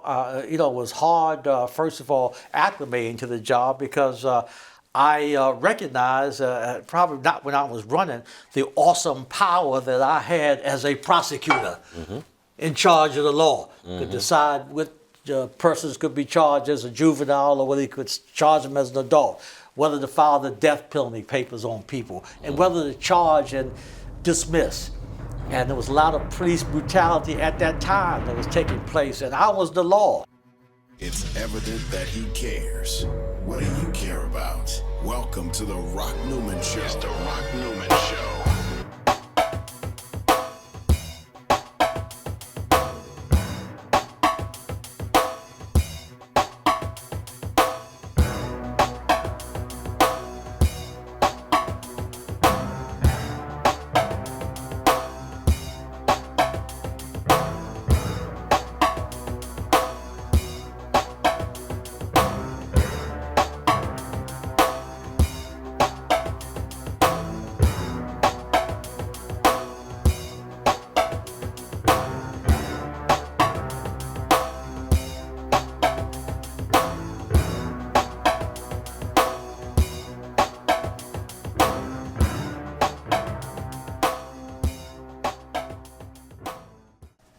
was hard, first of all, acclimating to the job because I recognized, probably not when I was running, the awesome power that I had as a prosecutor in charge of the law. Could decide what persons could be charged as a juvenile or whether he could charge them as an adult, whether to file the death penalty papers on people, and whether to charge and dismiss. And there was a lot of police brutality at that time that was taking place, and I was the law. It's evident that he cares. What do you care about? Welcome to the Rock Newman Show. It's the Rock Newman Show.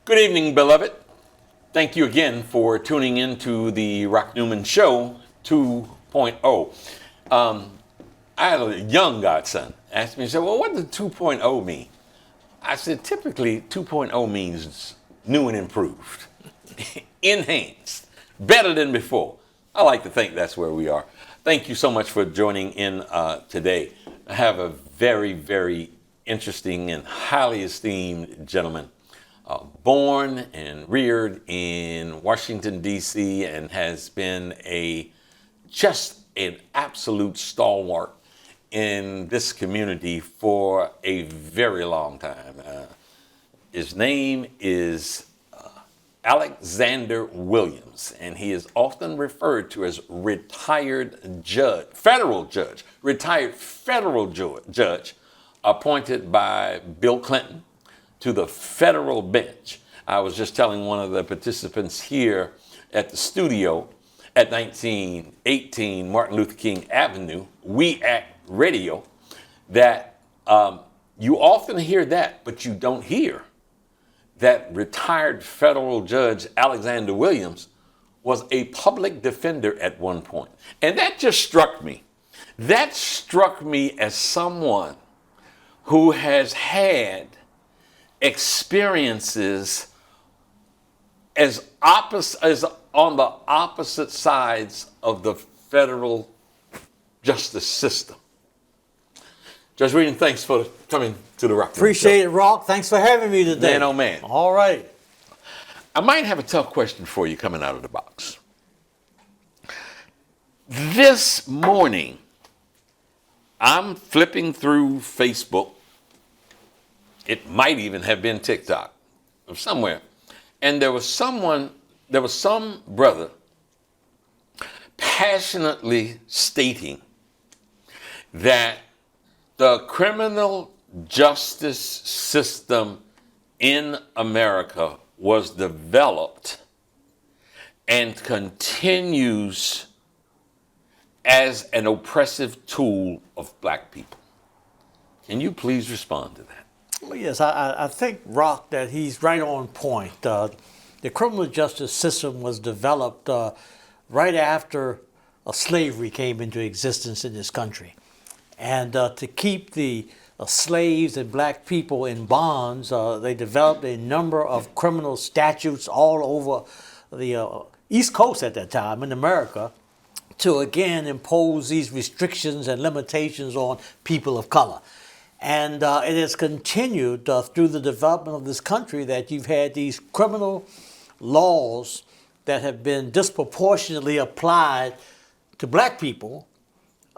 Good evening, beloved. Thank you again for tuning in to the Rock Newman Show 2.0. I had a young godson ask me, he said, well, what does 2.0 mean? I said, typically 2.0 means new and improved, enhanced, better than before. I like to think that's where we are. Thank you so much for joining in today. I have a very, very interesting and highly esteemed gentleman. Born and reared in Washington, D.C., and has been just an absolute stalwart in this community for a very long time. His name is Alexander Williams, and he is often referred to as retired judge, retired federal judge appointed by Bill Clinton to the federal bench. I was just telling one of the participants here at the studio at 1918 Martin Luther King Avenue, We Act Radio, that you often hear that, but you don't hear that retired federal judge Alexander Williams was a public defender at one point. And that just struck me. That struck me as someone who has had experiences as on the opposite sides of the federal justice system. Judge Reading, thanks for coming to the Rock. Appreciate it, Rock. Thanks for having me today. Man, oh man. All right. I might have a tough question for you coming out of the box. This morning, I'm flipping through Facebook. It might even have been TikTok or somewhere. And there was some brother passionately stating that the criminal justice system in America was developed and continues as an oppressive tool of black people. Can you please respond to that? Well, yes, I think, Rock, that he's right on point. The criminal justice system was developed right after slavery came into existence in this country. And to keep the slaves and black people in bonds, they developed a number of criminal statutes all over the East Coast at that time in America to, again, impose these restrictions and limitations on people of color. And it has continued through the development of this country that you've had these criminal laws that have been disproportionately applied to black people,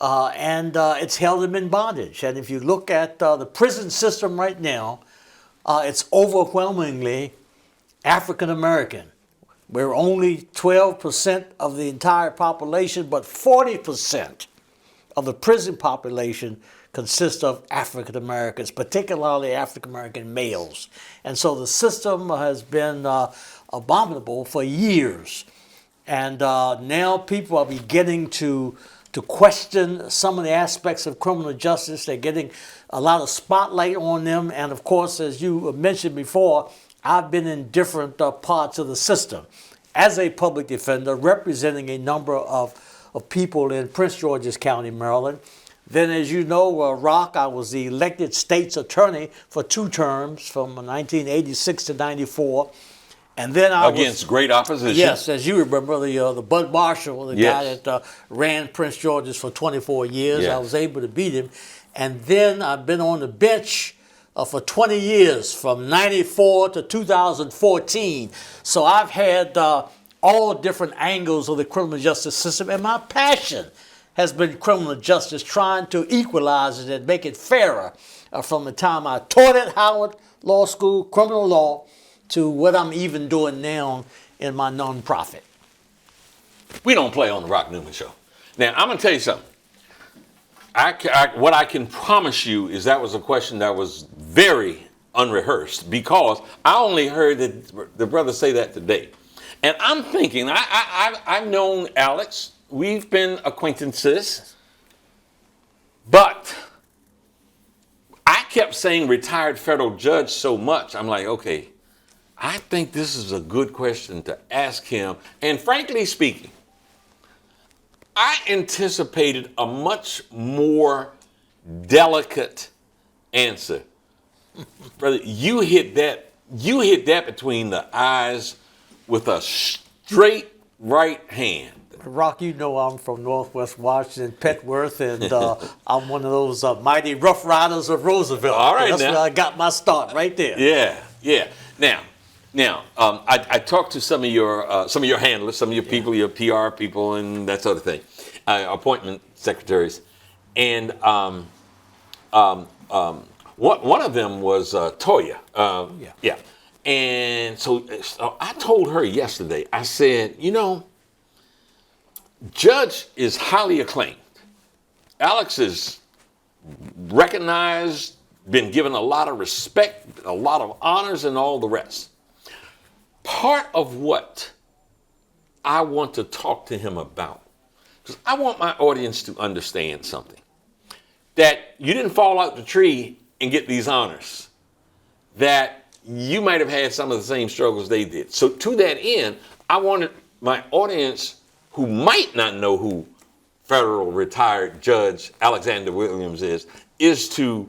and it's held them in bondage. And if you look at the prison system right now, it's overwhelmingly African American. We're only 12% of the entire population, but 40% of the prison population consists of African Americans, particularly African American males. And so the system has been abominable for years. And now people are beginning to question some of the aspects of criminal justice. They're getting a lot of spotlight on them. And of course, as you mentioned before, I've been in different parts of the system as a public defender representing a number of people in Prince George's County, Maryland. Then, as you know, Rock, I was the elected state's attorney for 2 terms from 1986 to 94. And then I against great opposition. Yes, as you remember, the Bud Marshall, the guy that ran Prince George's for 24 years. Yes. I was able to beat him. And then I've been on the bench for 20 years, from 94 to 2014. So I've had all different angles of the criminal justice system, and my passion has been criminal justice, trying to equalize it and make it fairer from the time I taught at Howard Law School, criminal law, to what I'm even doing now in my nonprofit. We don't play on the Rock Newman Show. Now, I'm going to tell you something. What I can promise you is that was a question that was very unrehearsed, because I only heard the brother say that today. And I'm thinking, I've known Alex. We've been acquaintances. But I kept saying retired federal judge so much. I'm like, okay, I think this is a good question to ask him. And frankly speaking, I anticipated a much more delicate answer. Brother, you hit that between the eyes with a straight right hand. Rock, you know I'm from Northwest Washington, Petworth, and I'm one of those mighty rough riders of Roosevelt. All right, that's now. where I got my start, right there. Yeah. Now, I talked to some of your handlers, some of your people, your PR people, and that sort of thing, appointment secretaries, and one of them was Toya. Yeah. And so I told her yesterday, I said, Judge is highly acclaimed. Alex is recognized, been given a lot of respect, a lot of honors, and all the rest. Part of what I want to talk to him about, because I want my audience to understand something, that you didn't fall out the tree and get these honors, that you might have had some of the same struggles they did. So to that end, I wanted my audience who might not know who federal retired Judge Alexander Williams is to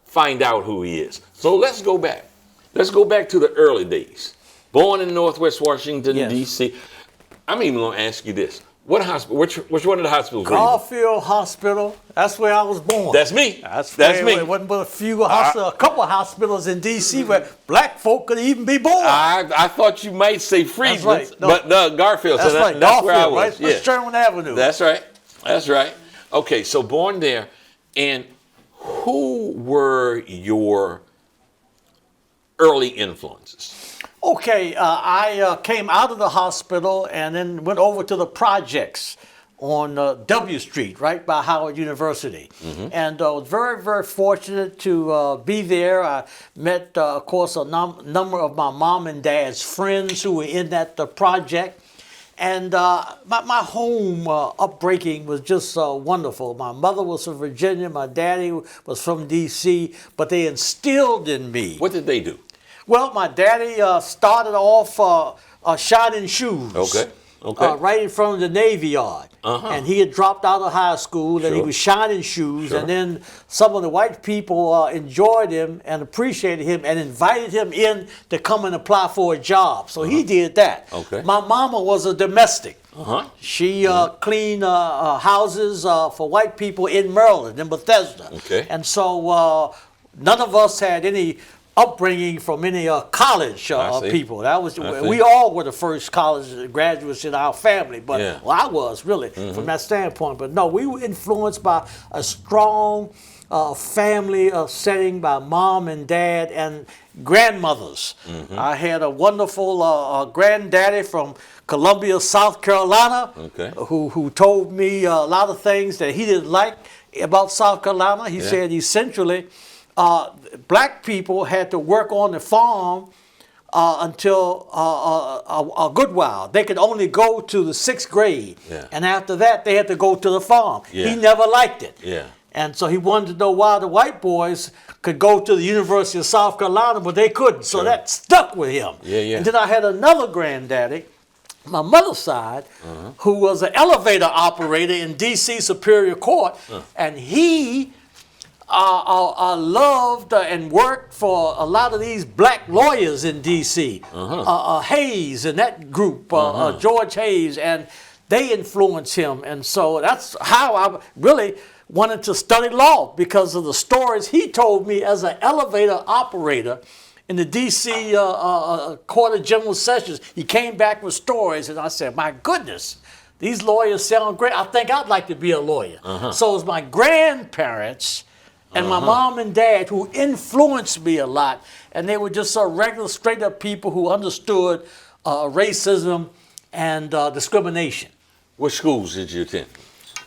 find out who he is. So let's go back. Let's go back to the early days. Born in Northwest Washington, Yes. D.C. I'm even going to ask you this. What hospital? Which one of the hospitals were you in? Garfield Hospital. That's where I was born. That's me. That's me. It wasn't but a couple of hospitals in D.C. where black folk could even be born. I thought you might say Friedman's, right. No. but Garfield. That's so right. That's where I Garfield, was. right? West Sherman Avenue. That's right. Okay, so born there. And who were your early influences? Okay, I came out of the hospital and then went over to the projects on W Street, right by Howard University. And I was very, very fortunate to be there. I met, of course, a number of my mom and dad's friends who were in that project. And my home upbringing was just wonderful. My mother was from Virginia, my daddy was from D.C., but they instilled in me. What did they do? Well, my daddy started off shining shoes. Okay. Right in front of the Navy Yard. And he had dropped out of high school and he was shining shoes. Sure. And then some of the white people enjoyed him and appreciated him and invited him in to come and apply for a job. So he did that. Okay. My mama was a domestic. She cleaned houses for white people in Maryland, in Bethesda. Okay. And so none of us had any upbringing from any college people. That was we all were the first college graduates in our family, but well, I was really from that standpoint. But no, we were influenced by a strong family setting by mom and dad and grandmothers. I had a wonderful granddaddy from Columbia, South Carolina, who told me a lot of things that he didn't like about South Carolina. He said essentially black people had to work on the farm until a good while. They could only go to the 6th grade. Yeah. And after that, they had to go to the farm. Yeah. He never liked it. Yeah. And so he wanted to know why the white boys could go to the University of South Carolina, but they couldn't. So that stuck with him. Yeah, yeah. And then I had another granddaddy, my mother's side, who was an elevator operator in D.C. Superior Court, and he loved and worked for a lot of these black lawyers in D.C. Hayes and that group, George Hayes, and they influenced him. And so that's how I really wanted to study law, because of the stories he told me as an elevator operator in the D.C. Court of General Sessions. He came back with stories, and I said, my goodness, these lawyers sound great. I think I'd like to be a lawyer. So it was my grandparents and my mom and dad who influenced me a lot, and they were just regular, straight-up people who understood racism and discrimination. What schools did you attend?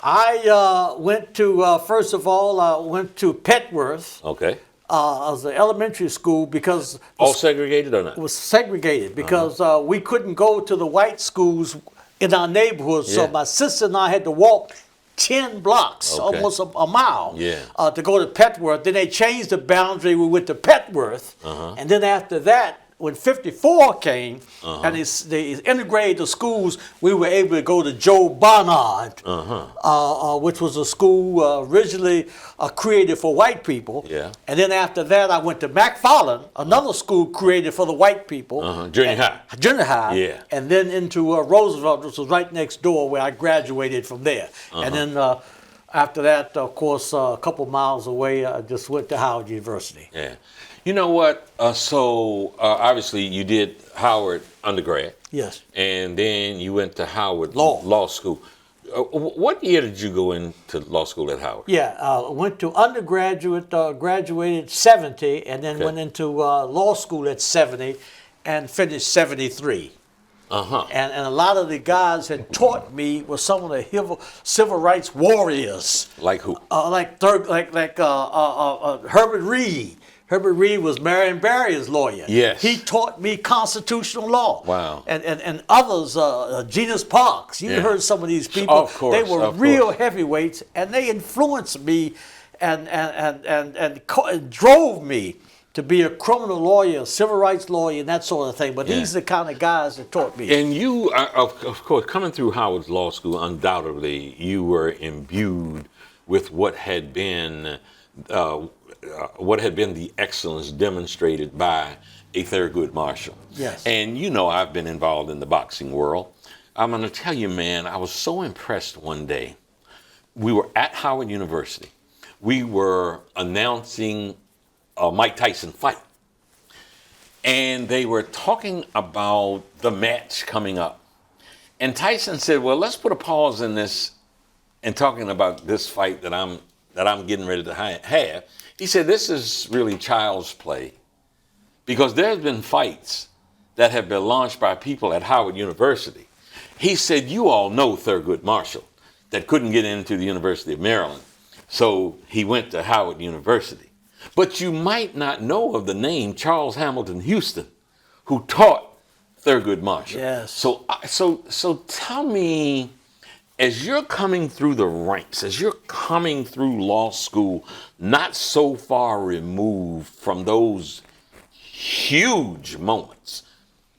I went to, first of all, I went to Petworth. Okay. As an elementary school, because All segregated or not? it was segregated, because we couldn't go to the white schools in our neighborhood. So Yeah. my sister and I had to walk 10 blocks, Okay. almost a mile, Yeah. to go to Petworth. Then they changed the boundary. We went to Petworth. And then after that, when 54 came and they integrated the schools, we were able to go to Joe Barnard, which was a school originally created for white people. Yeah. And then after that, I went to McFarland, another school created for the white people. Junior high. Junior high. Yeah. And then into Roosevelt, which was right next door, where I graduated from there. And then after that, of course, a couple miles away, I just went to Howard University. Yeah. You know what? So obviously you did Howard undergrad. Yes. And then you went to Howard Law. School. What year did you go into law school at Howard? Yeah, went to undergraduate, graduated 70, and then went into law school at 70 and finished 73. And a lot of the guys had taught me were some of the civil rights warriors. Like who? Like Herbert Reed. Herbert Reed was Marion Barrier's lawyer. Yes. He taught me constitutional law. Wow. And others, Genus Parks. You heard some of these people. Of course, they were of real course. heavyweights, and they influenced me and drove me to be a criminal lawyer, a civil rights lawyer, and that sort of thing. But these are the kind of guys that taught me. And you, of course, coming through Howard's law school, undoubtedly you were imbued with what had been the excellence demonstrated by a Thurgood Marshall. Yes. And you know I've been involved in the boxing world. I'm going to tell you, man, I was so impressed one day. We were at Howard University. We were announcing a Mike Tyson fight. And they were talking about the match coming up. And Tyson said, well, let's put a pause in this and talking about this fight that I'm getting ready to have. He said, this is really child's play, because there's been fights that have been launched by people at Howard University. He said, you all know Thurgood Marshall that couldn't get into the University of Maryland, so he went to Howard University. But you might not know of the name Charles Hamilton Houston, who taught Thurgood Marshall. Yes. So tell me, as you're coming through the ranks, as you're coming through law school, not so far removed from those huge moments,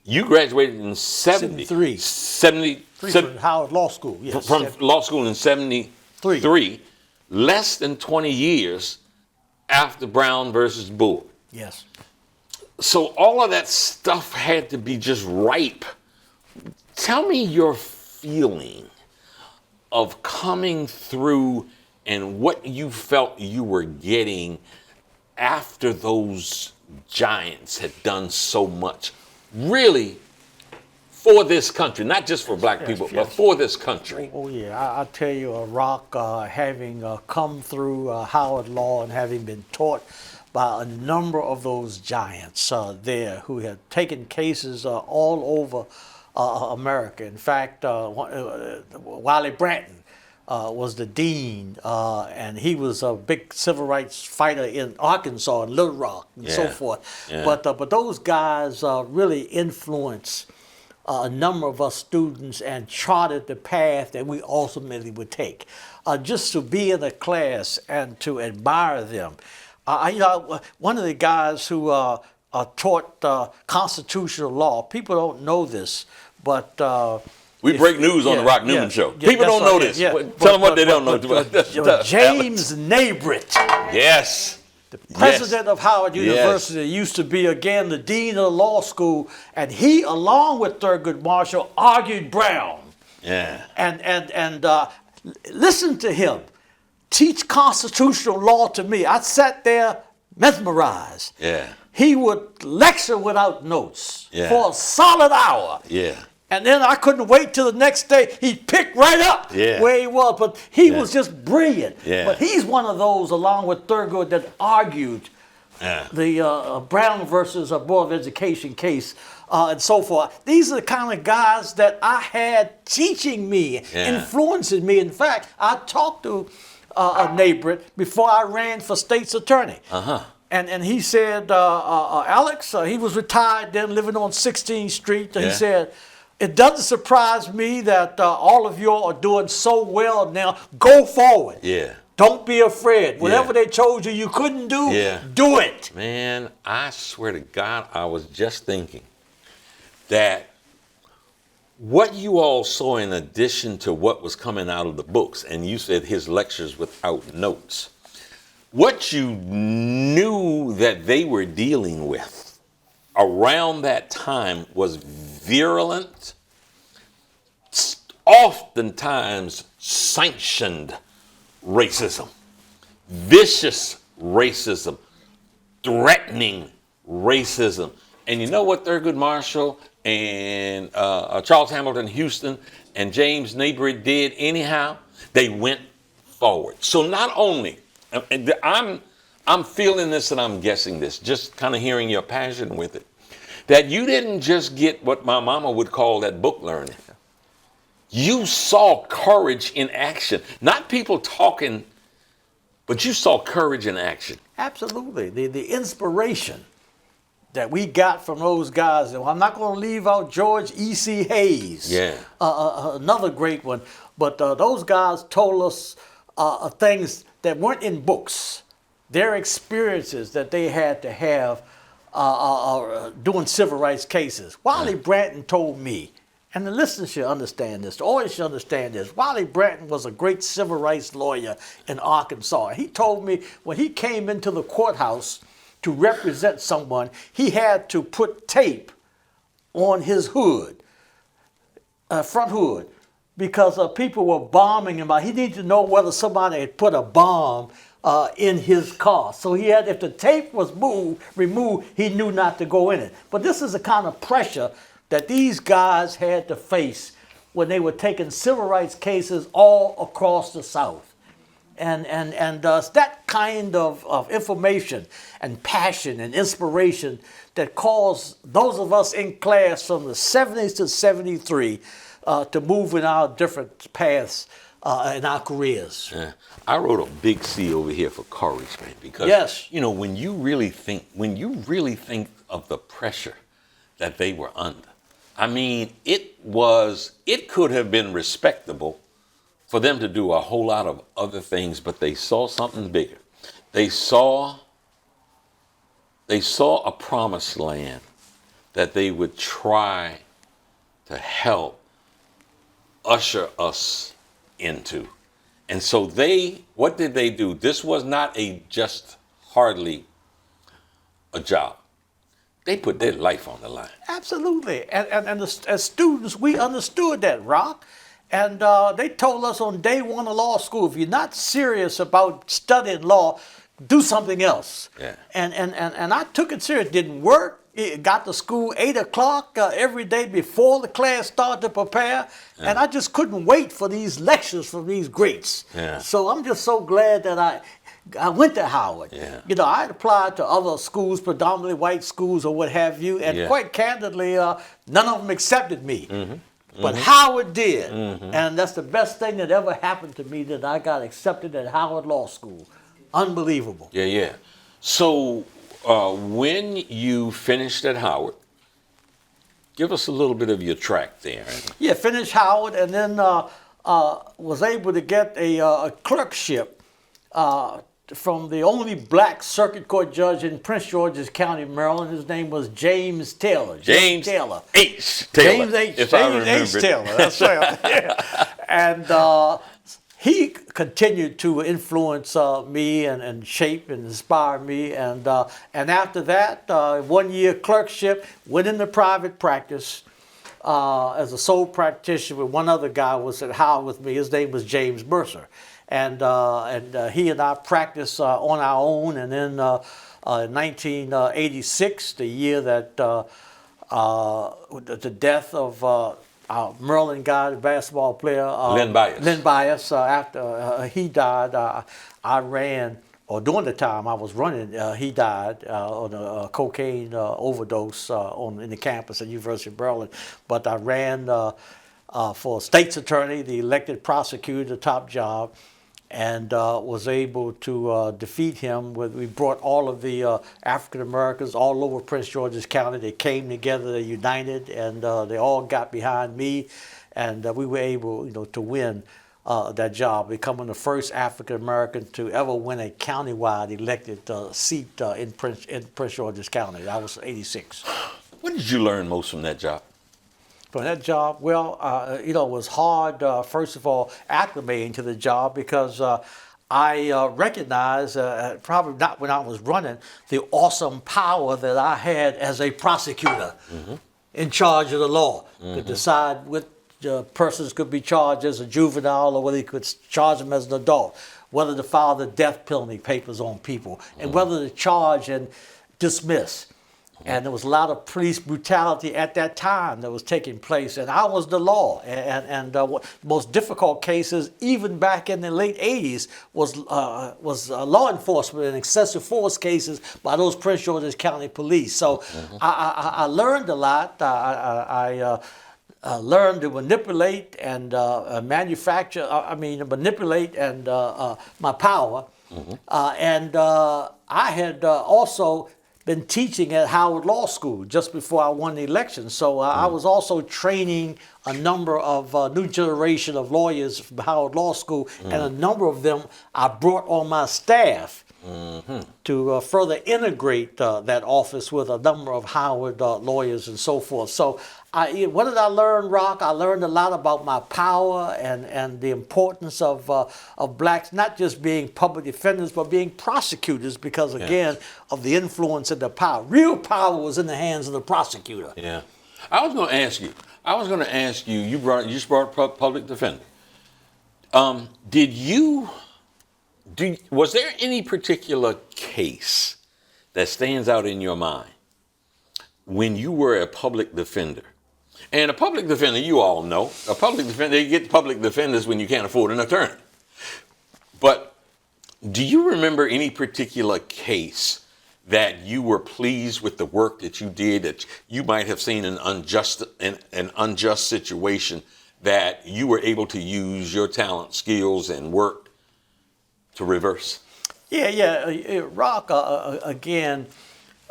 you graduated in 73. 73 from Howard Law School. Yes. From law school in 73, less than 20 years after Brown versus Bull. Yes. So all of that stuff had to be just ripe. Tell me your feeling of coming through and what you felt you were getting after those giants had done so much, really, for this country, not just for black people, but for this country. Oh yeah, I tell you, Rock, having come through Howard Law and having been taught by a number of those giants there who had taken cases all over America. In fact, Wiley Branton was the dean, and he was a big civil rights fighter in Arkansas and Little Rock and so forth. Yeah. But those guys really influenced a number of us students and charted the path that we ultimately would take. Just to be in a class and to admire them. One of the guys who taught constitutional law, people don't know this, but we break news on the Rock Newman Show. People don't know this. Tell them what they don't know. James Nabrett. Yes. The president of Howard University used to be, again, the dean of the law school, and he, along with Thurgood Marshall, argued Brown. Yeah. And listen to him teach constitutional law to me. I sat there mesmerized. Yeah. He would lecture without notes Yeah. for a solid hour. Yeah. And then I couldn't wait till the next day. He'd pick right up where he was. But he was just brilliant. Yeah. But he's one of those, along with Thurgood, that argued the Brown versus Board of Education case and so forth. These are the kind of guys that I had teaching me, influencing me. In fact, I talked to Nabrett before I ran for state's attorney. And he said, Alex, he was retired then, living on 16th Street. He said, it doesn't surprise me that all of you are doing so well now. Go forward. Yeah. Don't be afraid. Whatever they told you you couldn't do, do it. Man, I swear to God, I was just thinking that what you all saw in addition to what was coming out of the books, and you said his lectures without notes, what you knew that they were dealing with around that time was virulent, oftentimes sanctioned racism, vicious racism, threatening racism. And you know what Thurgood Marshall and Charles Hamilton Houston and James Nabrett did anyhow? They went forward. So not only, I'm feeling this and I'm guessing this, just kind of hearing your passion with it, that you didn't just get what my mama would call that book learning. You saw courage in action. Not people talking, but you saw courage in action. Absolutely. The inspiration that we got from those guys. And I'm not going to leave out George E.C. Hayes, another great one. But those guys told us things that weren't in books. Their experiences that they had to have doing civil rights cases. Wiley Bratton told me, and the listeners should understand this, the audience should understand this, Wiley Bratton was a great civil rights lawyer in Arkansas. He told me when he came into the courthouse to represent someone, he had to put tape on his hood, front hood, because people were bombing him. He needed to know whether somebody had put a bomb in his car. So he had, if the tape was removed, he knew not to go in it. But this is the kind of pressure that these guys had to face when they were taking civil rights cases all across the South. And that kind of information and passion and inspiration that caused those of us in class from the 70s to 73 to move in our different paths in our careers. Yeah. I wrote a big C over here for courage, man, because you know, when you really think of the pressure that they were under, I mean, it could have been respectable for them to do a whole lot of other things, but they saw something bigger. They saw a promised land that they would try to help usher us into. And so what did they do? This was not just hardly a job. They put their life on the line. Absolutely. And as students, we understood that, Rock. And they told us on day one of law school, if you're not serious about studying law, do something else. Yeah. And I took it serious. It didn't work. It got to school 8 o'clock every day before the class started to prepare. Yeah. And I just couldn't wait for these lectures from these greats. Yeah. So I'm just so glad that I went to Howard. Yeah. You know, I had applied to other schools, predominantly white schools or what have you. And quite candidly, none of them accepted me. Mm-hmm. But Howard did. And that's the best thing that ever happened to me, that I got accepted at Howard Law School. Unbelievable. Yeah, yeah. So when you finished at Howard, give us a little bit of your track there. Yeah, finished Howard, and then was able to get a clerkship from the only black circuit court judge in Prince George's County, Maryland. His name was James Taylor. James Taylor. H. Taylor. James H. If I James H. remember. Taylor. That's right. Yeah. And he continued to influence me and shape and inspire me. And after that, 1 year clerkship, went into private practice as a sole practitioner. With one other guy was at Howard with me. His name was James Mercer. And he and I practiced on our own. And then in 1986, the year that the death of our Maryland guy, the basketball player, Len Bias. Len Bias, after he died, I ran, or during the time I was running, he died on a cocaine overdose in the campus at University of Maryland. But I ran for state's attorney, the elected prosecutor, the top job, and was able to defeat him. We brought all of the African Americans all over Prince George's County. They came together, they united, and they all got behind me, and we were able, to win that job, becoming the first African American to ever win a countywide elected seat in Prince George's County. That was '86. What did you learn most from that job? From that job, well, it was hard, first of all, acclimating to the job, because I recognized, probably not when I was running, the awesome power that I had as a prosecutor in charge of the law, to decide what persons could be charged as a juvenile or whether you could charge them as an adult, whether to file the death penalty papers on people, and whether to charge and dismiss. And there was a lot of police brutality at that time that was taking place, and I was the law. And the most difficult cases, even back in the late '80s, was law enforcement and excessive force cases by those Prince George's County police. So I learned a lot. I learned to manipulate and manipulate and my power. And I had also been teaching at Howard Law School just before I won the election. So I was also training a number of new generation of lawyers from Howard Law School, and a number of them I brought on my staff to further integrate that office with a number of Howard lawyers and so forth. So what did I learn, Rock? I learned a lot about my power and the importance of blacks not just being public defenders, but being prosecutors, because, again, of the influence and the power. Real power was in the hands of the prosecutor. Yeah. I was going to ask you, you just brought public defender. Was there any particular case that stands out in your mind when you were a public defender? And a public defender, you all know, a public defender, you get public defenders when you can't afford an attorney. But do you remember any particular case that you were pleased with the work that you did, that you might have seen an unjust situation that you were able to use your talent, skills, and work to reverse? Yeah. Rock, again,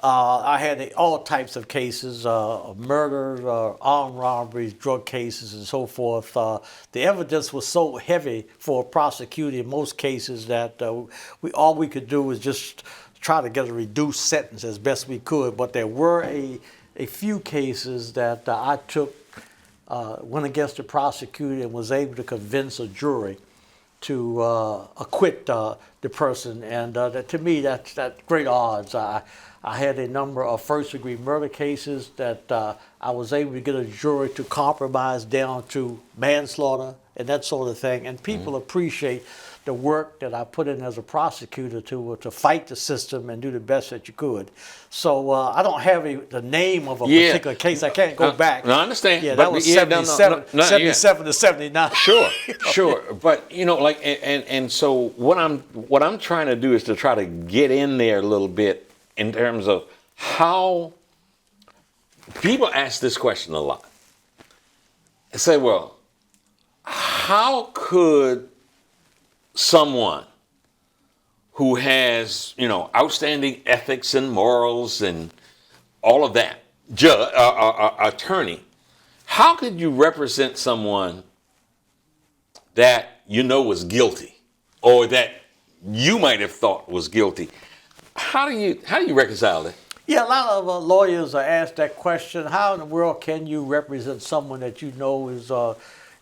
I had all types of cases, murders, armed robberies, drug cases, and so forth. The evidence was so heavy for a prosecutor in most cases that all we could do was just try to get a reduced sentence as best we could. But there were a few cases that I took, went against the prosecutor and was able to convince a jury to acquit the person. And to me, that's great odds. I had a number of first-degree murder cases that I was able to get a jury to compromise down to manslaughter and that sort of thing. And people appreciate the work that I put in as a prosecutor to fight the system and do the best that you could. So I don't have the name of a particular case. I can't go back. No, I understand. Yeah, that was 77 to 79. Sure. But and so what I'm trying to do is to try to get in there a little bit in terms of how people ask this question a lot. say, well, how could someone who has, outstanding ethics and morals and all of that, attorney, how could you represent someone that was guilty or that you might have thought was guilty? How do you reconcile that? Yeah, a lot of lawyers are asked that question. How in the world can you represent someone that you know is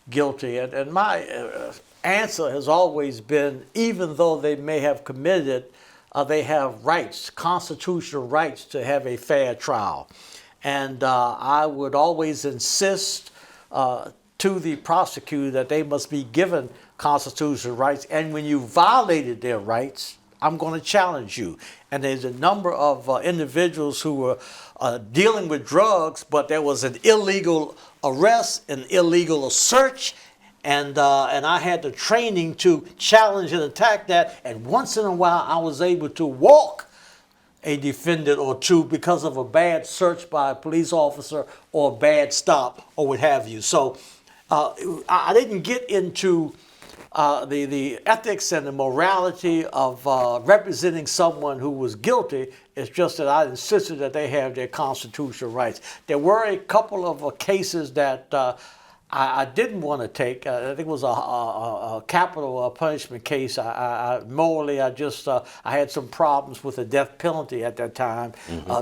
guilty? And my answer has always been, even though they may have committed it, they have rights, constitutional rights to have a fair trial. And I would always insist to the prosecutor that they must be given constitutional rights. And when you violated their rights, I'm going to challenge you. And there's a number of individuals who were dealing with drugs, but there was an illegal arrest, an illegal search, and I had the training to challenge and attack that. And once in a while, I was able to walk a defendant or two because of a bad search by a police officer or a bad stop or what have you. So I didn't get into the ethics and the morality of representing someone who was guilty. It's just that I insisted that they have their constitutional rights. There were a couple of cases that I didn't want to take. I think it was a capital punishment case. Morally, I had some problems with the death penalty at that time,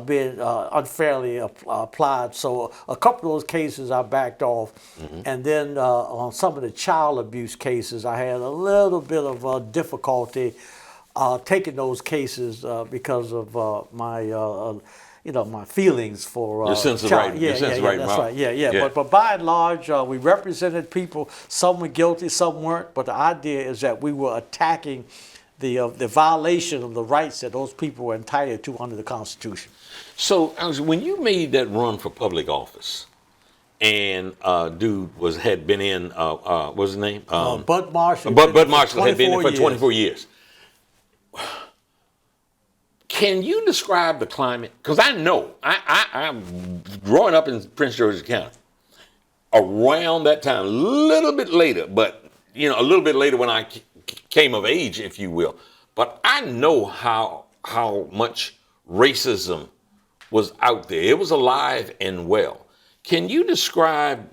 being unfairly applied. So a couple of those cases I backed off. And then on some of the child abuse cases, I had a little bit of difficulty taking those cases because of my feelings for your sense of child. right. Your sense of right. That's right. Yeah. But by and large, we represented people. Some were guilty, some weren't. But the idea is that we were attacking the violation of the rights that those people were entitled to under the Constitution. So, when you made that run for public office, and dude had been in what's his name? Bud Marshall. Bud Marshall had been in for 24 years. years. Can you describe the climate? Because I know, I'm growing up in Prince George's County. Around that time, a little bit later, but a little bit later when I came of age, if you will. But I know how much racism was out there. It was alive and well. Can you describe,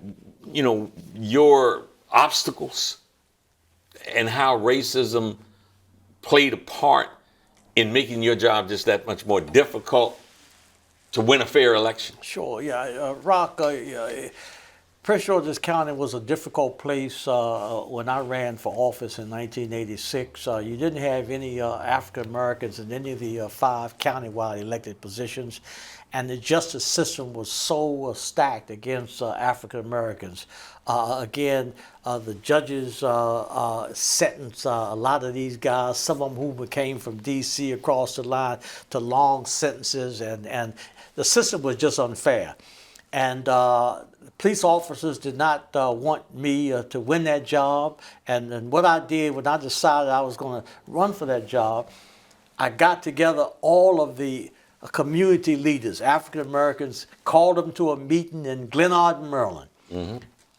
your obstacles and how racism played a part in making your job just that much more difficult to win a fair election? Sure, yeah. Rock, Prince George's County was a difficult place when I ran for office in 1986. You didn't have any African Americans in any of the 5 countywide elected positions, and the justice system was so stacked against African Americans. Again, the judges sentenced a lot of these guys, some of them who came from D.C. across the line, to long sentences, and the system was just unfair. And police officers did not want me to win that job. And what I did when I decided I was going to run for that job, I got together all of the community leaders, African Americans, called them to a meeting in Glenard, Maryland.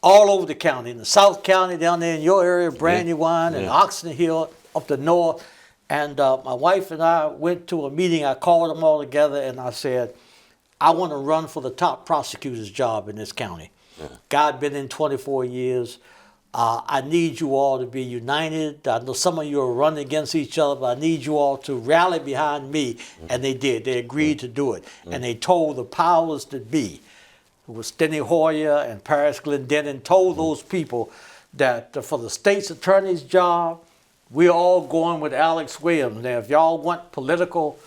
All over the county, in the South County, down there in your area, Brandywine, and Oxon Hill, up the north. And my wife and I went to a meeting. I called them all together, and I said, I want to run for the top prosecutor's job in this county. God been in 24 years. I need you all to be united. I know some of you are running against each other, but I need you all to rally behind me. And they did. They agreed to do it. And they told the powers that be, who was Steny Hoyer and Paris Glendening, told those people that for the state's attorney's job, we're all going with Alex Williams. Now, if y'all want political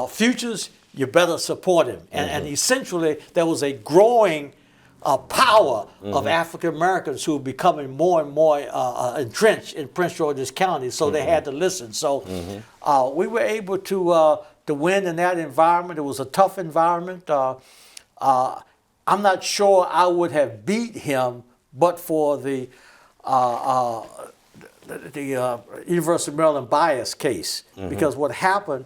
futures, you better support him. And essentially, there was a growing power of African Americans who were becoming more and more entrenched in Prince George's County, so they had to listen. So we were able to win in that environment. It was a tough environment. I'm not sure I would have beat him, but for the University of Maryland bias case, because what happened,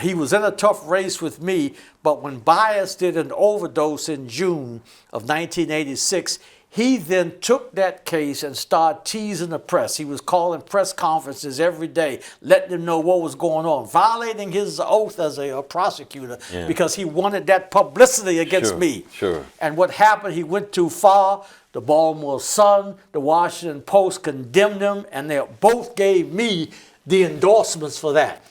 he was in a tough race with me, but when Bias did an overdose in June of 1986, He then took that case and started teasing the press. He was calling press conferences every day, letting them know what was going on, violating his oath as a prosecutor because he wanted that publicity against me. Sure. And what happened, he went too far. The Baltimore Sun, the Washington Post condemned him, and they both gave me the endorsements for that.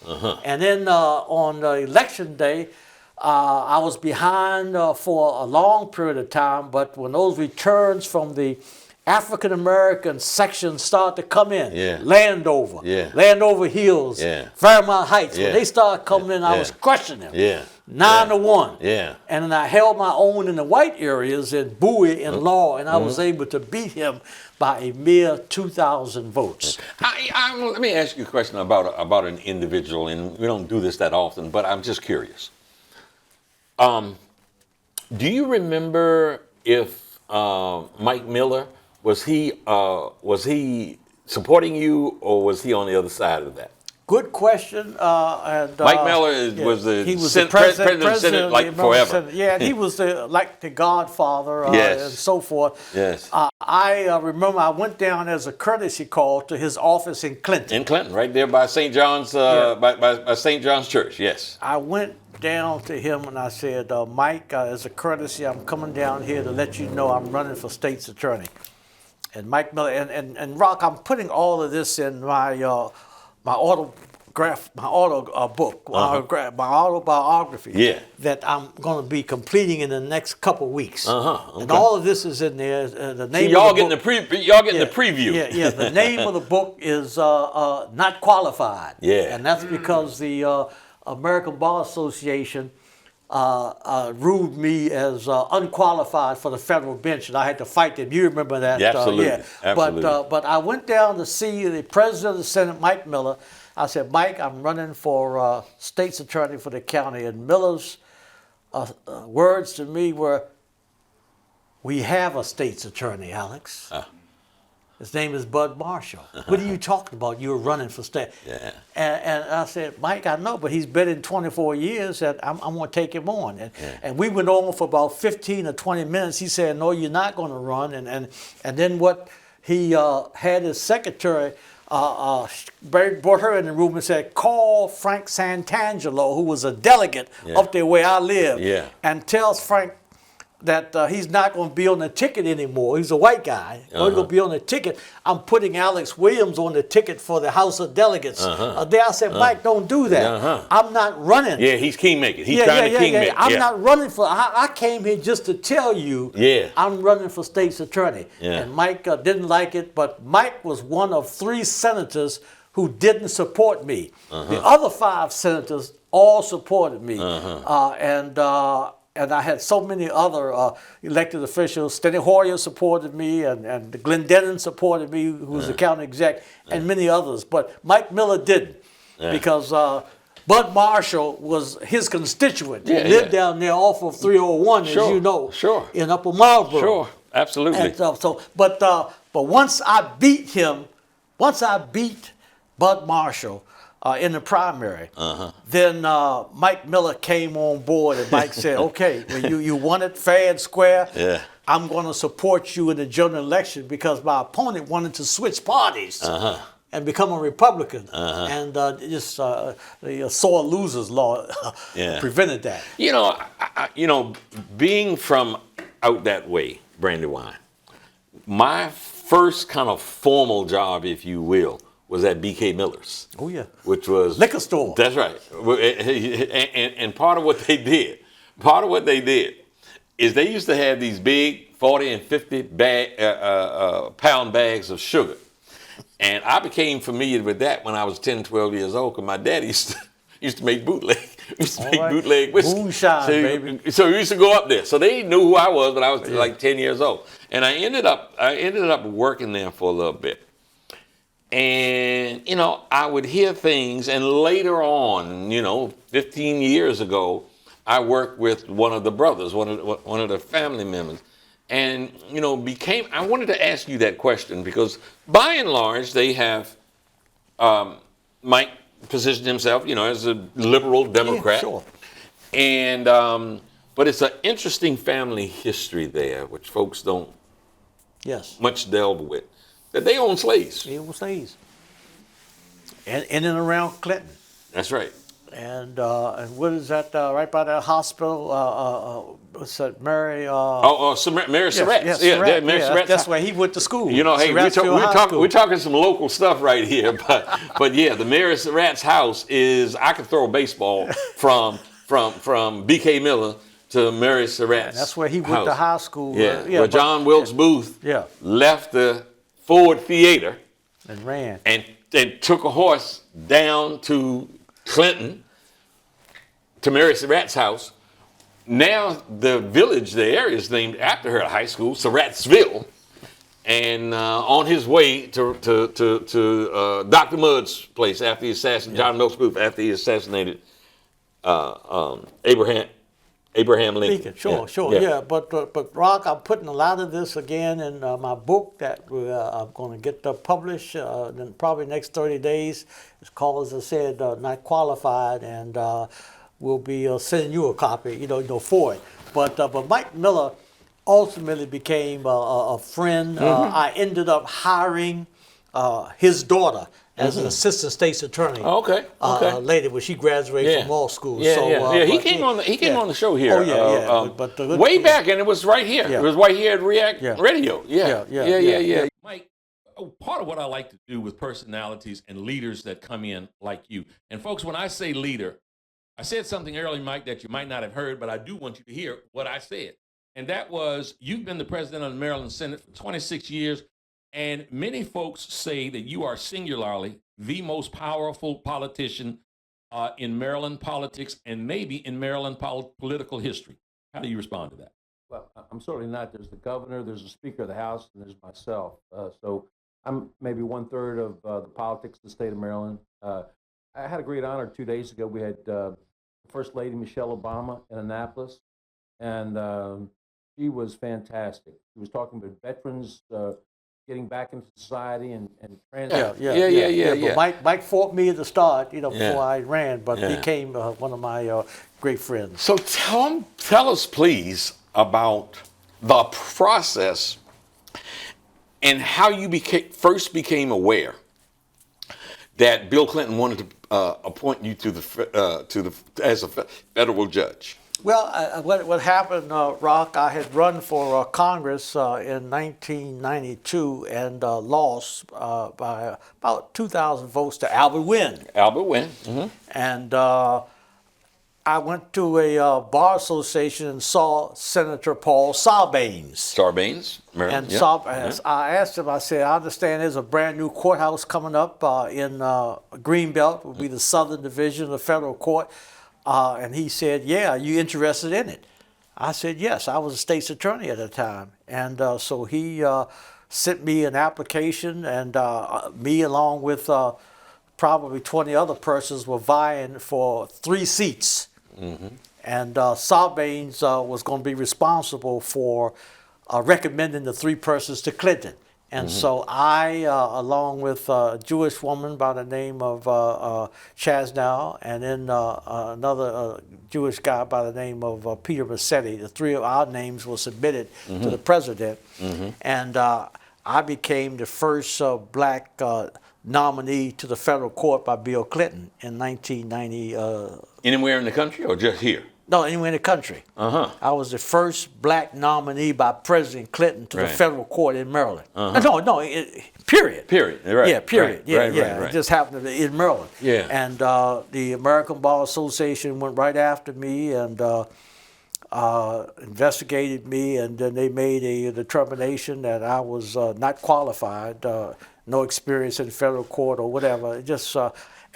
And then on election day, I was behind for a long period of time, but when those returns from the African American section start to come in, Landover, Landover Hills, Fairmount Heights, when they started coming in, I was crushing them. 9-1. And then I held my own in the white areas in Bowie and Law, and I was able to beat him by a mere 2,000 votes. Let me ask you a question about an individual, and we don't do this that often, but I'm just curious. Do you remember if Mike Miller was he supporting you, or was he on the other side of that? Good question. Mike Miller was the president of the Senate like forever. Senate. Yeah, and he was like the godfather and so forth. Yes. I remember I went down as a courtesy call to his office in Clinton. In Clinton, right there by St. John's, by St. John's Church. Yes. I went down to him and I said, Mike, as a courtesy, I'm coming down here to let you know I'm running for state's attorney. And Mike Miller and Rock, I'm putting all of this in my autobiography that I'm going to be completing in the next couple weeks. Okay. And all of this is in there. The name so y'all of the getting book, the preview. Yeah. The name of the book is Not Qualified. Yeah. And that's because the American Bar Association ruled me as unqualified for the federal bench, and I had to fight them. You remember that? Yeah, absolutely. Absolutely. But I went down to see the president of the Senate, Mike Miller. I said, Mike, I'm running for state's attorney for the county. And Miller's words to me were, we have a state's attorney, Alex. His name is Bud Marshall. What are you talking about? You're running for state. Yeah. And I said, Mike, I know, but he's been in 24 years, and I'm going to take him on. And we went on for about 15 or 20 minutes. He said, no, you're not going to run. And then what he had his secretary, brought her in the room and said, call Frank Santangelo, who was a delegate up there where I live, and tells Frank that he's not going to be on the ticket anymore. He's a white guy. He's going to be on the ticket. I'm putting Alex Williams on the ticket for the House of Delegates. There I said, Mike, don't do that. I'm not running. Yeah, he's kingmaker. He's trying to kingmaker. I'm not running for, I came here just to tell you I'm running for state's attorney. And Mike didn't like it, but Mike was one of 3 senators who didn't support me. The other 5 senators all supported me. And I had so many other elected officials. Steny Hoyer supported me, and Glendenin supported me, who was the county exec, and many others. But Mike Miller didn't, because Bud Marshall was his constituent. He lived down there off of 301, as you know, in Upper Marlboro. Sure, absolutely. And but once I beat him, once I beat Bud Marshall, in the primary. Then Mike Miller came on board, and Mike said, okay, well, you won it fair and square. I'm going to support you in the general election, because my opponent wanted to switch parties and become a Republican. And just the sore losers law prevented that. You know, being from out that way, Brandywine, my first kind of formal job, if you will, was at B.K. Miller's. Oh, yeah. Which was... liquor store. That's right. And part of what they did is they used to have these big 40 and 50 pound bags of sugar. And I became familiar with that when I was 10, 12 years old, because my daddy used to make bootleg. Bootleg whiskey. Moonshine, baby. So we used to go up there. So they knew who I was when I was like 10 years old. And I ended up working there for a little bit. And, I would hear things, and later on, 15 years ago, I worked with one of the brothers, one of the family members. And, I wanted to ask you that question, because by and large, they have, Mike positioned himself, as a liberal Democrat. Yeah, sure. And, but it's an interesting family history there, which folks don't Yes. much delved with, that they own slaves. They owned slaves. And in and around Clinton. That's right. And what is that, right by that hospital, what's that, Mary? Mary Surratt. Yes, Yeah, Surratt. Mary Yeah, Surratt. that's where he went to school. You know, hey, Surrattsville High School. we're talking some local stuff right here, but yeah, the Mary Surratt's house is, I could throw a baseball from B.K. Miller to Mary Surratt's That's where he went house. to high school. Where John Wilkes Booth Yeah. left the Ford Theater And ran. and took a horse down to Clinton, to Mary Surratt's house. Now the village, the area is named after her high school, Surrattsville. And on his way to Dr. Mudd's place after he assassinated John Wilkes Booth, after he assassinated Abraham Lincoln. Sure. But Rock, I'm putting a lot of this again in my book that I'm going to get published in probably next 30 days. It's called, as I said, Not Qualified, and we'll be sending you a copy, for it. But Mike Miller ultimately became a friend. I ended up hiring his daughter as an assistant state's attorney. Okay. Later, when she graduated from law school. He came on the show here. Oh yeah. But way back, and it was right here. Yeah. It was right here at React Radio. Yeah. Mike, part of what I like to do with personalities and leaders that come in like you, and folks, when I say leader, I said something earlier, Mike, that you might not have heard, but I do want you to hear what I said. And that was, you've been the president of the Maryland Senate for 26 years, and many folks say that you are singularly the most powerful politician in Maryland politics and maybe in Maryland political history. How do you respond to that? Well, I'm certainly not. There's the governor, there's the Speaker of the House, and there's myself. So I'm maybe 1/3 of the politics of the state of Maryland. I had a great honor 2 days ago. We had First Lady Michelle Obama in Annapolis, and she was fantastic. She was talking about veterans getting back into society and trans. But Mike fought me at the start, before I ran, but became one of my great friends. So tell us, please, about the process and how you first became aware that Bill Clinton wanted to appoint you as a federal judge. Well, what happened, Rock, I had run for Congress in 1992 and lost by about 2,000 votes to Albert Wynn. Mm-hmm. And I went to a bar association and saw Senator Paul Sarbanes. Maryland. And I asked him, I said, I understand there's a brand new courthouse coming up in Greenbelt, will be the Southern Division of the federal court. And he said, yeah, are you interested in it? I said, yes, I was a state's attorney at the time. And so he sent me an application, and me along with probably 20 other persons were vying for 3 seats. Mm-hmm. And Sarbanes was going to be responsible for recommending the 3 persons to Clinton. And so I, along with a Jewish woman by the name of Chasnow, and then another Jewish guy by the name of Peter Massetti, the 3 of our names were submitted to the president. And I became the first black nominee to the federal court by Bill Clinton in 1990. Anywhere in the country or just here? No, anywhere in the country. I was the first black nominee by President Clinton to the federal court in Maryland. Period. Right. Yeah, period. Right. It just happened to be in Maryland. Yeah. And the American Bar Association went right after me and investigated me, and then they made a determination that I was not qualified, no experience in federal court or whatever.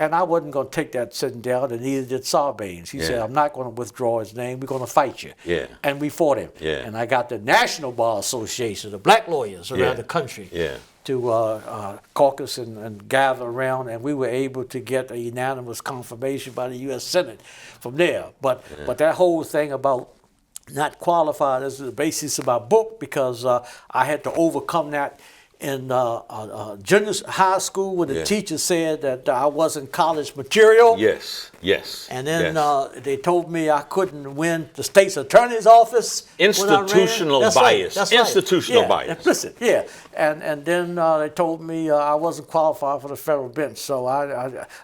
And I wasn't going to take that sitting down, and neither did Sarbanes. He said, I'm not going to withdraw his name. We're going to fight you. Yeah. And we fought him. Yeah. And I got the National Bar Association, the black lawyers around the country, to caucus and gather around, and we were able to get a unanimous confirmation by the U.S. Senate from there. But that whole thing about not qualified is the basis of my book, because I had to overcome that in junior high school when the Yeah. teacher said that I wasn't college material. Yes, yes. And then yes. they told me I couldn't win the state's attorney's office. when I ran. Institutional That's right, bias. that's right. Institutional Yeah, bias. Implicit, yeah. And then they told me I wasn't qualified for the federal bench. So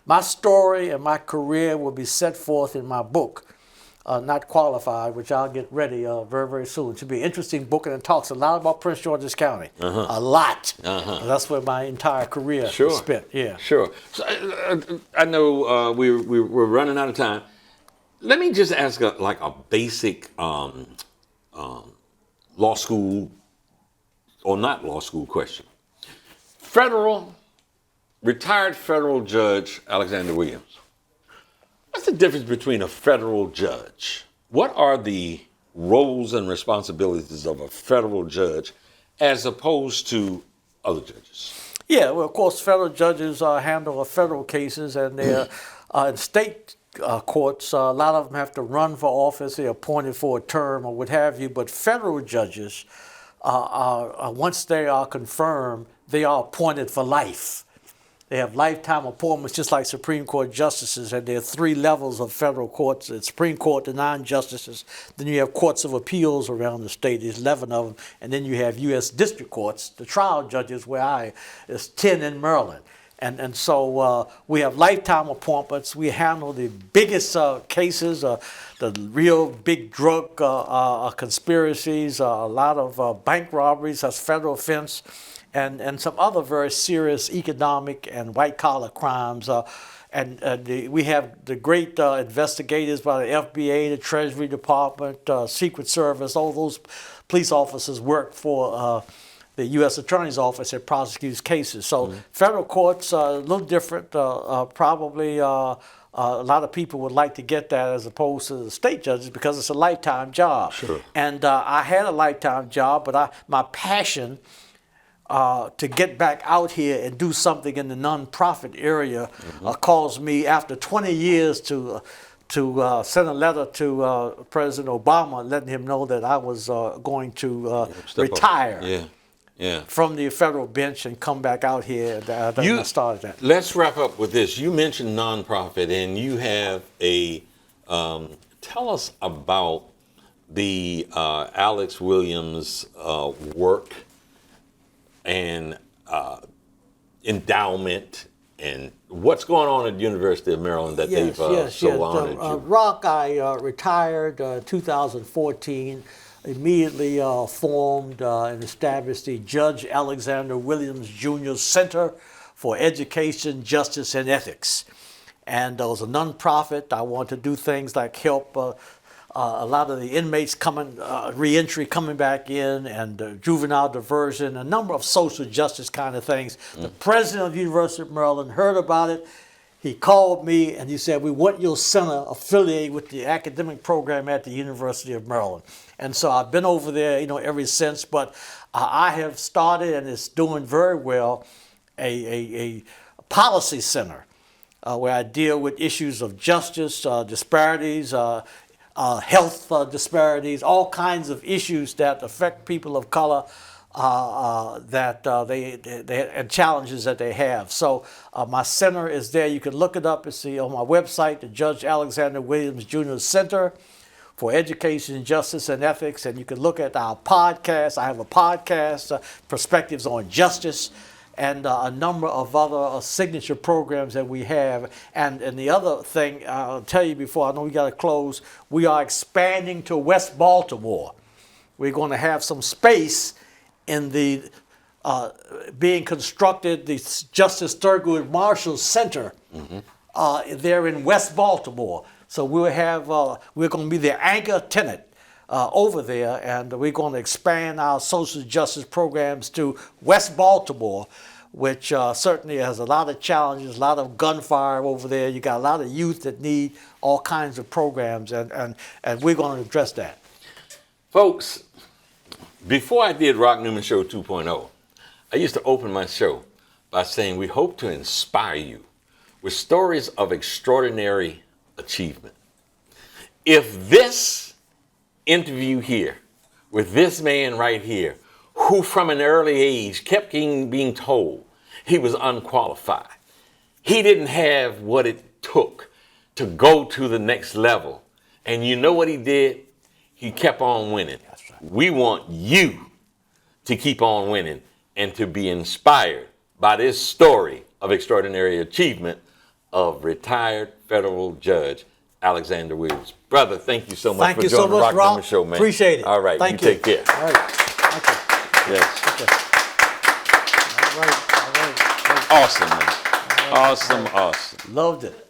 my story and my career will be set forth in my book, Not Qualified, which I'll get ready very, very soon. It should be an interesting book, and it talks a lot about Prince George's County. A lot. That's where my entire career was spent. Yeah. Sure. So, I know we're running out of time. Let me just ask a basic law school, or not law school question. Retired federal judge Alexander Williams. What's the difference between a federal judge? What are the roles and responsibilities of a federal judge as opposed to other judges? Yeah, well, of course, federal judges handle federal cases, and they're in state courts. A lot of them have to run for office. They're appointed for a term or what have you. But federal judges, once they are confirmed, they are appointed for life. They have lifetime appointments, just like Supreme Court justices, and there are 3 levels of federal courts. The Supreme Court, the 9 justices. Then you have courts of appeals around the state. There's 11 of them. And then you have U.S. district courts, the trial judges, there's 10 in Maryland. And so we have lifetime appointments. We handle the biggest cases, the real big drug conspiracies, a lot of bank robberies, that's federal offense. And some other very serious economic and white-collar crimes. We have the great investigators by the FBI, the Treasury Department, Secret Service. All those police officers work for the U.S. Attorney's Office that prosecutes cases. So federal courts are a little different. Probably a lot of people would like to get that as opposed to the state judges because it's a lifetime job. Sure. And I had a lifetime job, but my passion to get back out here and do something in the nonprofit area caused me, after 20 years, to send a letter to President Obama, letting him know that I was going to retire from the federal bench and come back out here. I started that. Let's wrap up with this. You mentioned nonprofit, and you have tell us about the Alex Williams work and endowment, and what's going on at the University of Maryland that they've honored you? Rock, I retired 2014, immediately formed and established the Judge Alexander Williams Jr. Center for Education, Justice, and Ethics. And it was a nonprofit. I wanted to do things like help a lot of the inmates reentry coming back in, and juvenile diversion, a number of social justice kind of things. The president of the University of Maryland heard about it. He called me and he said, "We want your center affiliated with the academic program at the University of Maryland." And so I've been over there, ever since. But I have started, and it's doing very well, a policy center where I deal with issues of justice, disparities, health disparities, all kinds of issues that affect people of color, and challenges that they have. So my center is there. You can look it up. It's on my website, the Judge Alexander Williams Jr. Center for Education, Justice, and Ethics. And you can look at our podcast. I have a podcast, Perspectives on Justice, and a number of other signature programs that we have. And the other thing I'll tell you before, I know we got to close, we are expanding to West Baltimore. We're going to have some space in the being constructed, the Justice Thurgood Marshall Center there in West Baltimore. So we'll have, we're going to be the anchor tenant over there, and we're going to expand our social justice programs to West Baltimore, which certainly has a lot of challenges, a lot of gunfire over there. You got a lot of youth that need all kinds of programs, and we're going to address that. Folks, before I did Rock Newman Show 2.0, I used to open my show by saying we hope to inspire you with stories of extraordinary achievement. If this interview here with this man right here who from an early age kept being told he was unqualified. He didn't have what it took to go to the next level. And you know what he did? He kept on winning. That's right. We want you to keep on winning and to be inspired by this story of extraordinary achievement of retired federal judge Alexander Williams. Brother, thank you so much Thank for you joining so the much, Rock Rock. Newman Show, man. Appreciate it. All right, Thank you take care. All right. Thank you. Yes. Okay. All right. Awesome, man. Awesome. Loved it.